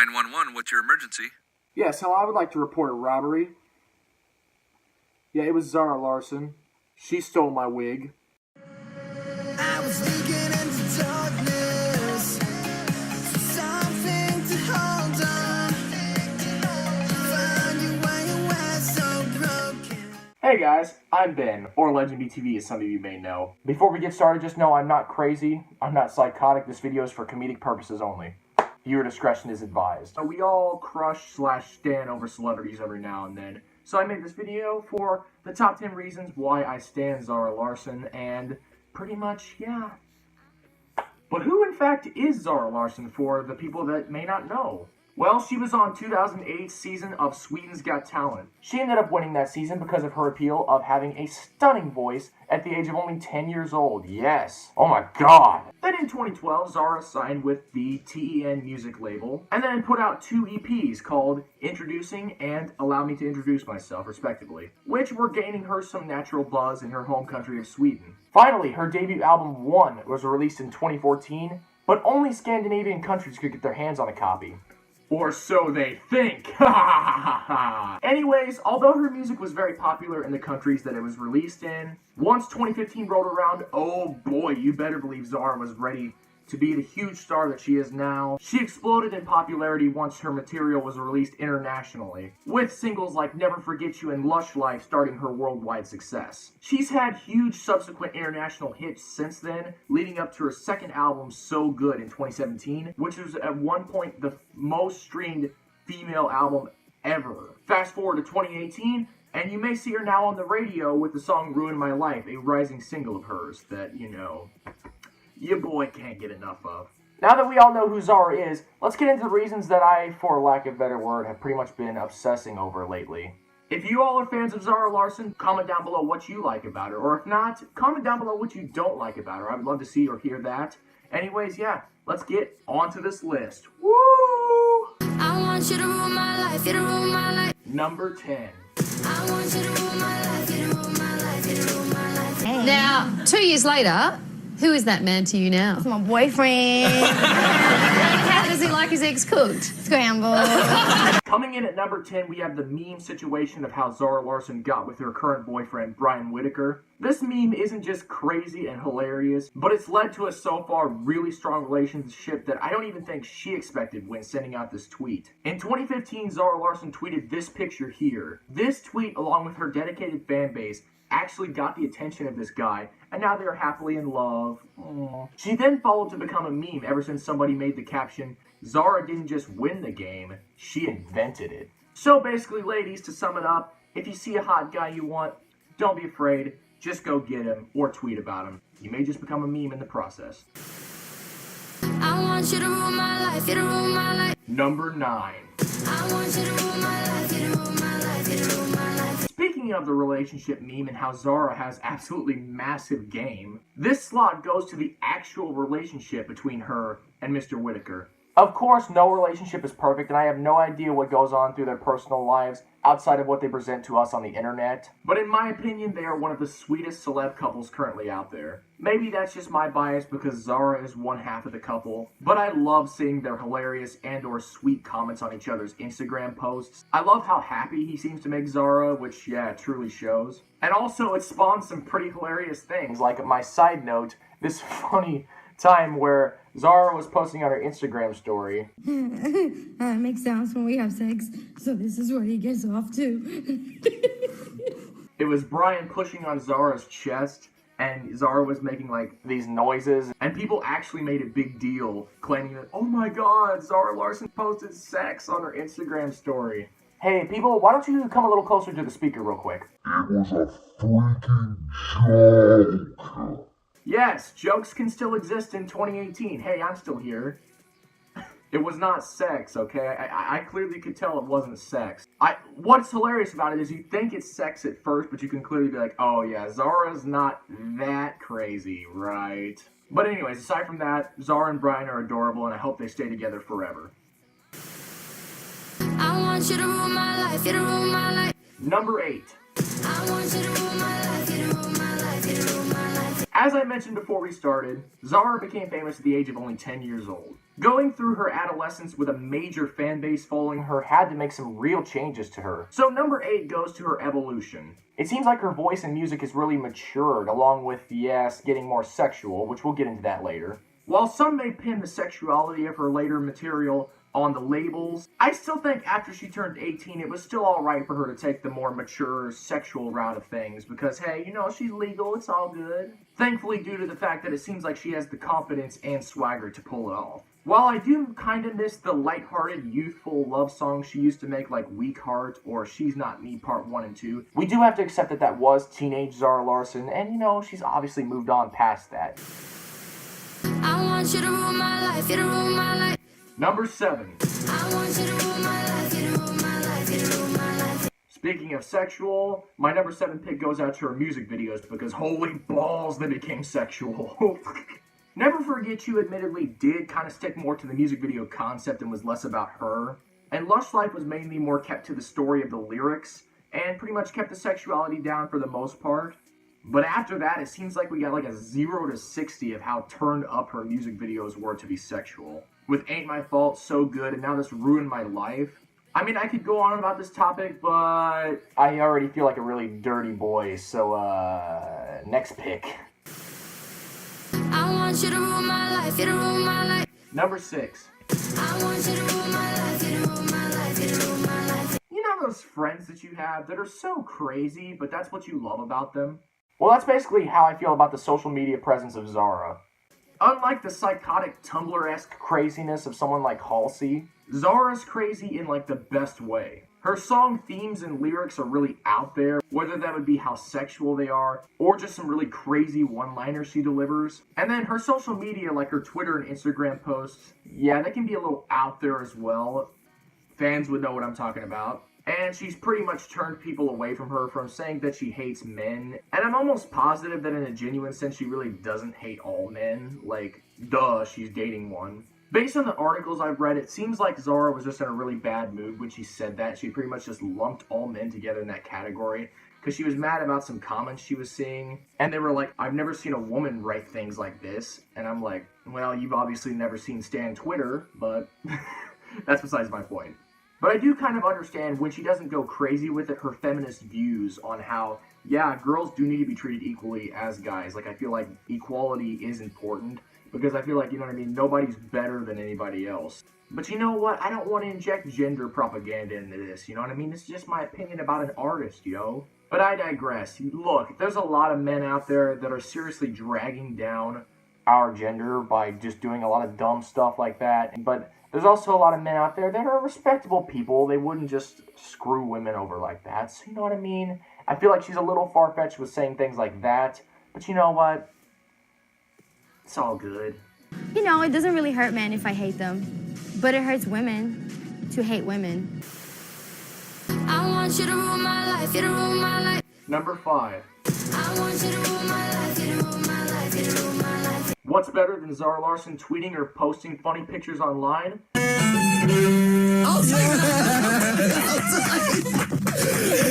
911, what's your emergency? Yes, hello, I would like to report a robbery. Yeah, it was Zara Larsson. She stole my wig. I was leaking into darkness, something to hold on. Find you while you were so broken. Hey guys, I'm Ben, or LegendBTV as some of you may know. Before we get started, just know I'm not crazy, I'm not psychotic, this video is for comedic purposes only. Viewer discretion is advised. We all crush/stan over celebrities every now and then, so I made this video for the top 10 reasons why I stan Zara Larsson, and pretty much, yeah. But who in fact is Zara Larsson for the people that may not know? Well, she was on 2008's season of Sweden's Got Talent. She ended up winning that season because of her appeal of having a stunning voice at the age of only 10 years old. Yes. Oh my god. Then in 2012, Zara signed with the TEN music label, and then put out 2 EPs called Introducing and Allow Me to Introduce Myself, respectively, which were gaining her some natural buzz in her home country of Sweden. Finally, her debut album, One, was released in 2014, but only Scandinavian countries could get their hands on a copy. Or so they think. Anyways, although her music was very popular in the countries that it was released in, once 2015 rolled around, oh boy, you better believe Zara was ready to be the huge star that she is now. She exploded in popularity once her material was released internationally, with singles like Never Forget You and Lush Life starting her worldwide success. She's had huge subsequent international hits since then, leading up to her second album, So Good, in 2017, which was at one point the most streamed female album ever. Fast forward to 2018, and you may see her now on the radio with the song Ruin My Life, a rising single of hers that, you know, your boy can't get enough of. Now that we all know who Zara is, let's get into the reasons that I, for lack of a better word, have pretty much been obsessing over lately. If you all are fans of Zara Larsson, comment down below what you like about her, or if not, comment down below what you don't like about her. I would love to see or hear that. Anyways, yeah, let's get onto this list. Woo! I want you to rule my life, you to rule my life. Number 10. I want you to rule my life, you to rule my life, you to rule my life. Now, 2 years later, who is that man to you now? It's my boyfriend. How does he like his eggs cooked? Scrambled. Coming in at number 10, we have the meme situation of how Zara Larsson got with her current boyfriend, Brian Whitaker. This meme isn't just crazy and hilarious, but it's led to a so far really strong relationship that I don't even think she expected when sending out this tweet. In 2015, Zara Larsson tweeted this picture here. This tweet, along with her dedicated fan base, actually got the attention of this guy, and now they're happily in love. Aww. She then followed to become a meme ever since somebody made the caption, Zara didn't just win the game, she invented it. So basically, ladies, to sum it up, if you see a hot guy you want, don't be afraid, just go get him or tweet about him. You may just become a meme in the process. I want you to rule my life, you to rule my life. Number 9. I want you to rule my life, you to rule my life, you to rule my life. Speaking of the relationship meme and how Zara has absolutely massive game, this slot goes to the actual relationship between her and Mr. Whitaker. Of course, no relationship is perfect, and I have no idea what goes on through their personal lives outside of what they present to us on the internet. But in my opinion, they are one of the sweetest celeb couples currently out there. Maybe that's just my bias because Zara is one half of the couple, but I love seeing their hilarious and or sweet comments on each other's Instagram posts. I love how happy he seems to make Zara, which, yeah, truly shows. And also, it spawns some pretty hilarious things, like my side note, this funny time where Zara was posting on her Instagram story. I make sounds when we have sex, so this is what he gets off to. It was Brian pushing on Zara's chest, and Zara was making like these noises, and people actually made a big deal claiming that, oh my god, Zara Larsson posted sex on her Instagram story. Hey people, why don't you come a little closer to the speaker real quick? It was a freaking joke. Yes, jokes can still exist in 2018. Hey, I'm still here. It was not sex, okay? I clearly could tell it wasn't sex. What's hilarious about it is you think it's sex at first, but you can clearly be like, oh yeah, Zara's not that crazy, right? But anyways, aside from that, Zara and Brian are adorable, and I hope they stay together forever. I want you to rule my life, you to rule my life. Number 8. I want you to rule my life, you to rule my life, you to rule my life. As I mentioned before we started, Zara became famous at the age of only 10 years old. Going through her adolescence with a major fan base following her had to make some real changes to her. So number 8 goes to her evolution. It seems like her voice and music has really matured, along with, yes, getting more sexual, which we'll get into that later. While some may pin the sexuality of her later material on the labels, I still think after she turned 18, it was still alright for her to take the more mature sexual route of things, because hey, you know, she's legal, it's all good. Thankfully, due to the fact that it seems like she has the confidence and swagger to pull it off. While I do kinda miss the lighthearted, youthful love songs she used to make like Weak Heart or She's Not Me Part 1 and 2, we do have to accept that that was teenage Zara Larsson, and you know, she's obviously moved on past that. I want you to rule my life, you to rule my life. Number 7. I want you to rule my life, you to rule my life, you to rule my life. Speaking of sexual, my number 7 pick goes out to her music videos because holy balls, they became sexual. Never Forget You admittedly did kind of stick more to the music video concept and was less about her. And Lush Life was mainly more kept to the story of the lyrics and pretty much kept the sexuality down for the most part. But after that, it seems like we got like a 0 to 60 of how turned up her music videos were to be sexual. With Ain't My Fault, So Good, and Now This Ruined My Life. I mean, I could go on about this topic, but I already feel like a really dirty boy, so next pick. I want you to rule my life, you to rule my life. Number 6. I want you to rule my life, you to rule my life, you to rule my life. You know those friends that you have that are so crazy, but that's what you love about them? Well, that's basically how I feel about the social media presence of Zara. Unlike the psychotic Tumblr-esque craziness of someone like Halsey, Zara's crazy in like the best way. Her song themes and lyrics are really out there, whether that would be how sexual they are, or just some really crazy one-liners she delivers. And then her social media, like her Twitter and Instagram posts, yeah, they can be a little out there as well. Fans would know what I'm talking about. And she's pretty much turned people away from her from saying that she hates men. And I'm almost positive that in a genuine sense, she really doesn't hate all men. Like, duh, she's dating one. Based on the articles I've read, it seems like Zara was just in a really bad mood when she said that. She pretty much just lumped all men together in that category because she was mad about some comments she was seeing. And they were like, I've never seen a woman write things like this. And I'm like, well, you've obviously never seen Stan Twitter, but that's besides my point. But I do kind of understand when she doesn't go crazy with it, her feminist views on how, yeah, girls do need to be treated equally as guys. Like, I feel like equality is important because I feel like, you know what I mean, nobody's better than anybody else. But you know what? I don't want to inject gender propaganda into this, you know what I mean? It's just my opinion about an artist, yo. But I digress. Look, there's a lot of men out there that are seriously dragging down our gender by just doing a lot of dumb stuff like that. But there's also a lot of men out there that are respectable people. They wouldn't just screw women over like that. So you know what I mean? I feel like she's a little far-fetched with saying things like that. But you know what? It's all good. You know, it doesn't really hurt men if I hate them. But it hurts women to hate women. I want you to rule my life, you to rule my life. Number 5. I want you to rule my life, you to rule my life, you to rule my life. What's better than Zara Larsson tweeting or posting funny pictures online? I'll take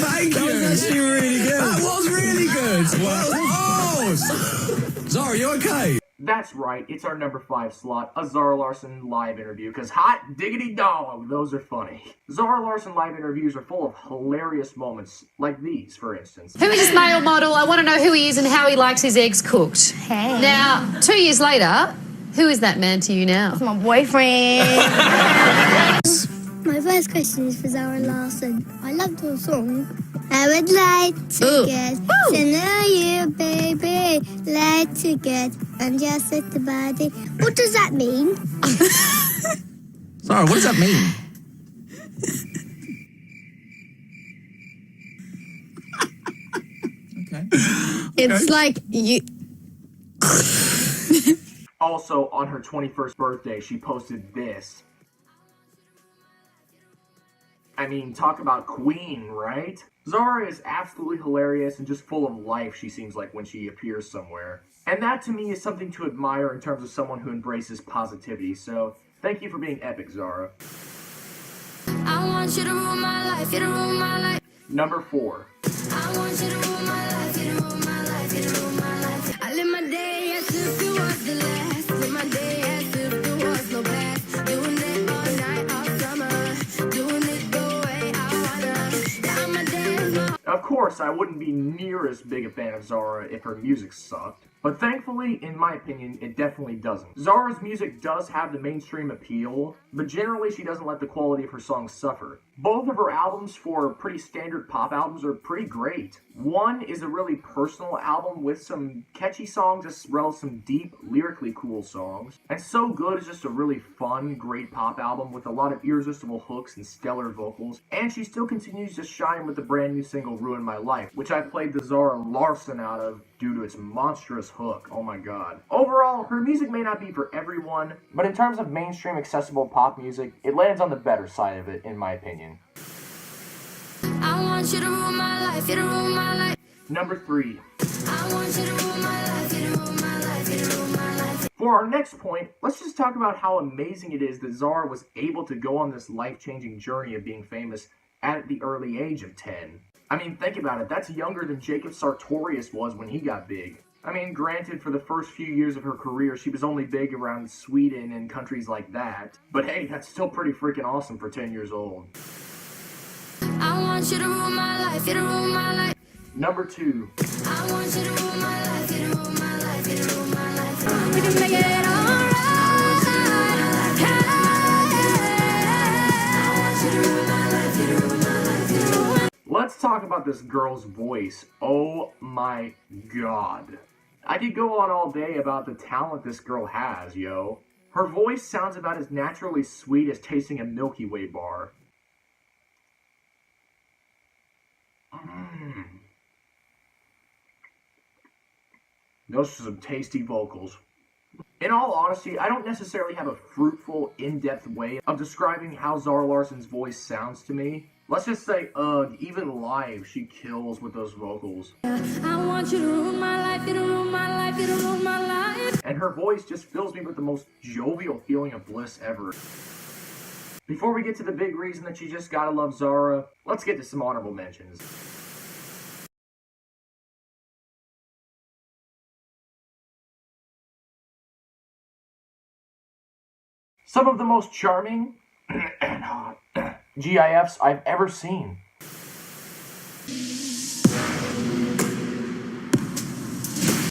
Thank you. That was actually really good. That was really good. Well, Zara, you okay? That's right, it's our number 5 slot, a Zara Larsson live interview, because hot diggity dog, those are funny. Zara Larsson live interviews are full of hilarious moments, like these, for instance. Who is this male model? I want to know who he is and how he likes his eggs cooked. Hey. Now, 2 years later, who is that man to you now? It's my boyfriend. My first question is for Zara Larsson. I loved your song. I would like to get to know you, baby. Like to get and just with the body. What does that mean? Zara, what does that mean? Okay. It's like you. Also, on her 21st birthday, she posted this. I mean, talk about queen, right? Zara is absolutely hilarious and just full of life, she seems like, when she appears somewhere. And that, to me, is something to admire in terms of someone who embraces positivity. So, thank you for being epic, Zara. I want you to rule my life, you to rule my life. Number 4. I want you to rule my life, you to rule my life, you to rule my life. I live my day as if it was the last. Live my day as if there was no past. course, I wouldn't be near as big a fan of Zara if her music sucked. But thankfully, in my opinion, it definitely doesn't. Zara's music does have the mainstream appeal, but generally she doesn't let the quality of her songs suffer. Both of her albums, for pretty standard pop albums, are pretty great. One is a really personal album with some catchy songs as well as some deep, lyrically cool songs. And So Good is just a really fun, great pop album with a lot of irresistible hooks and stellar vocals. And she still continues to shine with the brand new single Ruin My Life, which I played the Zara Larsson out of due to its monstrous hook. Oh my god. Overall, her music may not be for everyone, but in terms of mainstream accessible pop music, it lands on the better side of it, in my opinion. I want you to rule my life, you to rule my life. Number 3. I want you to rule my life, you to rule my life, you to rule my life. For our next point, let's just talk about how amazing it is that Zara was able to go on this life-changing journey of being famous at the early age of 10. I mean, think about it, that's younger than Jacob Sartorius was when he got big. I mean, granted, for the first few years of her career, she was only big around Sweden and countries like that. But hey, that's still pretty freaking awesome for 10 years old. I want you to rule my life, you to rule my life. Number 2. I want you to rule my life, you to rule my life, you to rule my life. We can make it alright. I want you to rule my life, you to rule my life, you to rule my life. Let's talk about this girl's voice. Oh my god. I could go on all day about the talent this girl has, yo. Her voice sounds about as naturally sweet as tasting a Milky Way bar. Those are some tasty vocals. In all honesty, I don't necessarily have a fruitful, in-depth way of describing how Zara Larsson's voice sounds to me. Let's just say, even live, she kills with those vocals. I want you to rule my life, you to rule my life, you to rule my life. And her voice just fills me with the most jovial feeling of bliss ever. Before we get to the big reason that you just gotta love Zara, let's get to some honorable mentions. Some of the most charming and hot GIFs I've ever seen.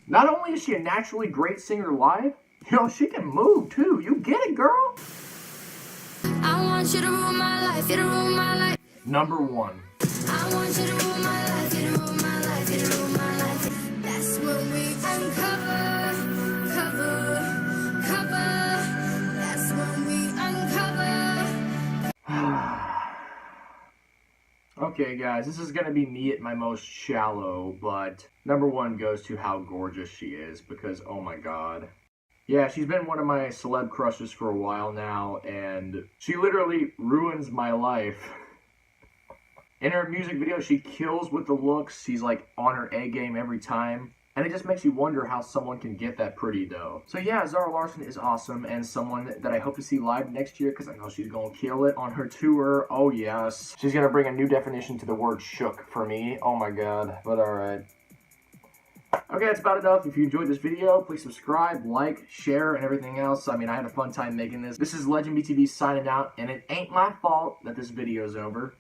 Not only is she a naturally great singer live, she can move too. You get it, girl? I want you to rule my life, you to rule my life. Number 1. I want you to rule my life, you to rule my life, you to rule my life. That's when we uncover, cover. That's when we uncover. Okay, guys, this is gonna be me at my most shallow, but number 1 goes to how gorgeous she is, because oh my god. Yeah, she's been one of my celeb crushes for a while now, and she literally ruins my life. In her music video, she kills with the looks. She's like on her A game every time. And it just makes you wonder how someone can get that pretty, though. So yeah, Zara Larsson is awesome and someone that I hope to see live next year because I know she's going to kill it on her tour. Oh, yes. She's going to bring a new definition to the word shook for me. Oh, my God. But all right. Okay, that's about enough. If you enjoyed this video, please subscribe, like, share, and everything else. I mean, I had a fun time making this. This is LegendBTV signing out, and it ain't my fault that this video is over.